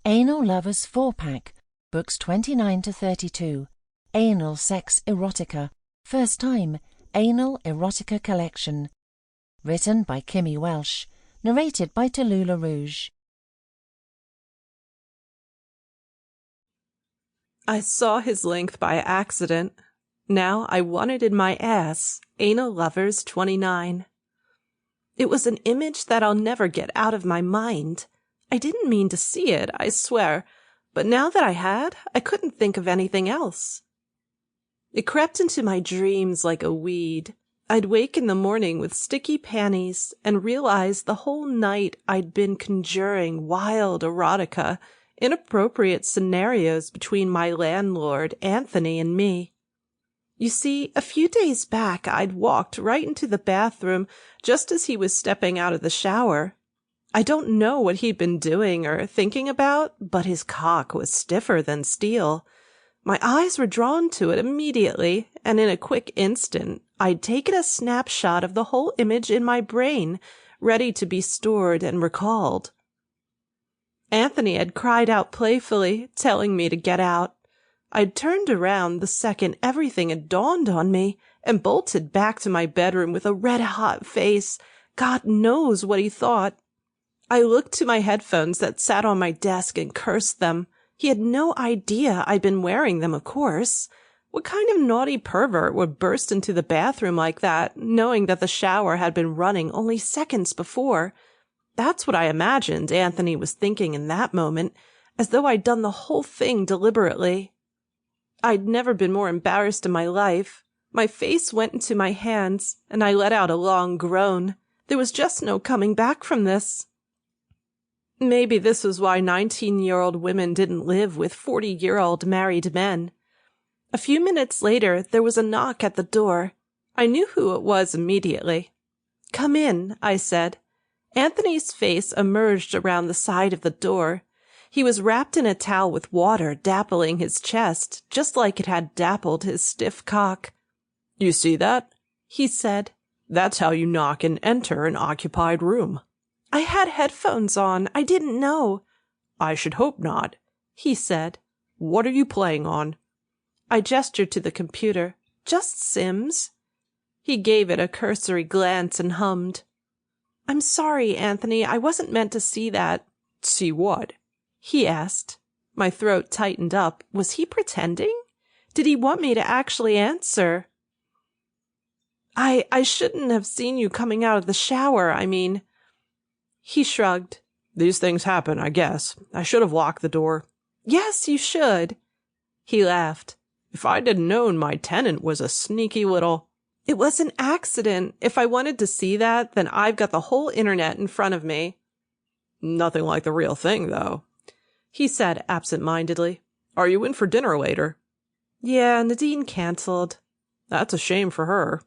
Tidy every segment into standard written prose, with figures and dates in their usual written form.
Anal Lovers 4-pack, books 29 to 32, Anal Sex Erotica, first time, Anal Erotica Collection. Written by Kimmy Welsh, narrated by Talula Rouge. I saw his length by accident. Now I want it in my ass. Anal Lovers 29. It was an image that I'll never get out of my mind. I didn't mean to see it, I swear, but now that I had, I couldn't think of anything else. It crept into my dreams like a weed. I'd wake in the morning with sticky panties and realize the whole night I'd been conjuring wild erotica, inappropriate scenarios between my landlord, Anthony, and me. You see, a few days back I'd walked right into the bathroom just as he was stepping out of the shower. I don't know what he'd been doing or thinking about, but his cock was stiffer than steel. My eyes were drawn to it immediately, and in a quick instant, I'd taken a snapshot of the whole image in my brain, ready to be stored and recalled. Anthony had cried out playfully, telling me to get out. I'd turned around the second everything had dawned on me and bolted back to my bedroom with a red-hot face. God knows what he thought. I looked to my headphones that sat on my desk and cursed them. He had no idea I'd been wearing them, of course. What kind of naughty pervert would burst into the bathroom like that, knowing that the shower had been running only seconds before? That's what I imagined Anthony was thinking in that moment, as though I'd done the whole thing deliberately. I'd never been more embarrassed in my life. My face went into my hands, and I let out a long groan. There was just no coming back from this. Maybe this was why 19-year-old women didn't live with 40-year-old married men. A few minutes later, there was a knock at the door. I knew who it was immediately. "Come in," I said. Anthony's face emerged around the side of the door. He was wrapped in a towel with water dappling his chest, just like it had dappled his stiff cock. "You see that?" he said. "That's how you knock and enter an occupied room." I had headphones on. I didn't know. "I should hope not," he said. "What are you playing on?" I gestured to the computer. "Just Sims." He gave it a cursory glance and hummed. "I'm sorry, Anthony. I wasn't meant to see that." "See what?" he asked. My throat tightened up. Was he pretending? Did he want me to actually answer? I shouldn't have seen you coming out of the shower, I mean. He shrugged. "These things happen, I guess. I should have locked the door." "Yes, you should." He laughed. "If I didn't known my tenant was a sneaky little—" "It was an accident. If I wanted to see that, then I've got the whole internet in front of me." "Nothing like the real thing, though," he said absent-mindedly. "Are you in for dinner later?" "Yeah, Nadine canceled." "That's a shame for her."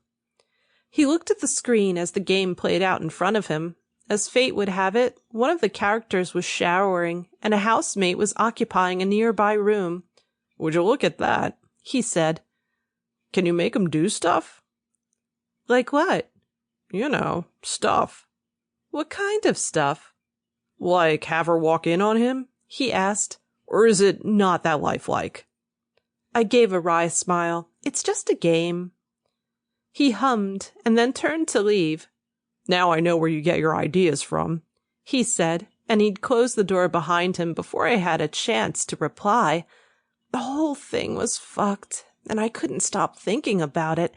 He looked at the screen as the game played out in front of him. As fate would have it, one of the characters was showering, and a housemate was occupying a nearby room. "Would you look at that?" he said. "Can you make 'em do stuff?" "Like what?" "You know, stuff." "What kind of stuff?" "Like have her walk in on him?" he asked. "Or is it not that lifelike?" I gave a wry smile. "It's just a game." He hummed and then turned to leave. "Now I know where you get your ideas from," he said, and he'd closed the door behind him before I had a chance to reply. The whole thing was fucked, and I couldn't stop thinking about it.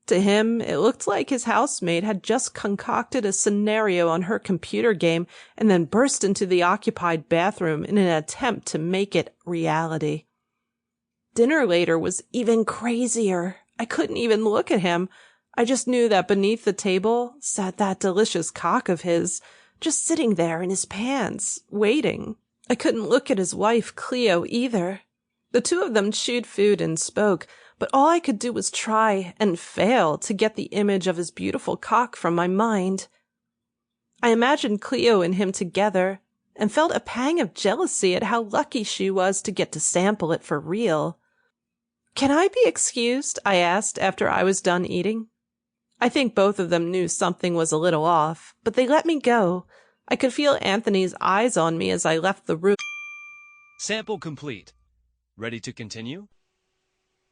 To him, it looked like his housemate had just concocted a scenario on her computer game and then burst into the occupied bathroom in an attempt to make it reality. Dinner later was even crazier. I couldn't even look at him. I just knew that beneath the table sat that delicious cock of his, just sitting there in his pants, waiting. I couldn't look at his wife, Cleo, either. The two of them chewed food and spoke, but all I could do was try and fail to get the image of his beautiful cock from my mind. I imagined Cleo and him together and felt a pang of jealousy at how lucky she was to get to sample it for real. "Can I be excused?" I asked after I was done eating. I think both of them knew something was a little off, but they let me go. I could feel Anthony's eyes on me as I left the room. Sample complete. Ready to continue?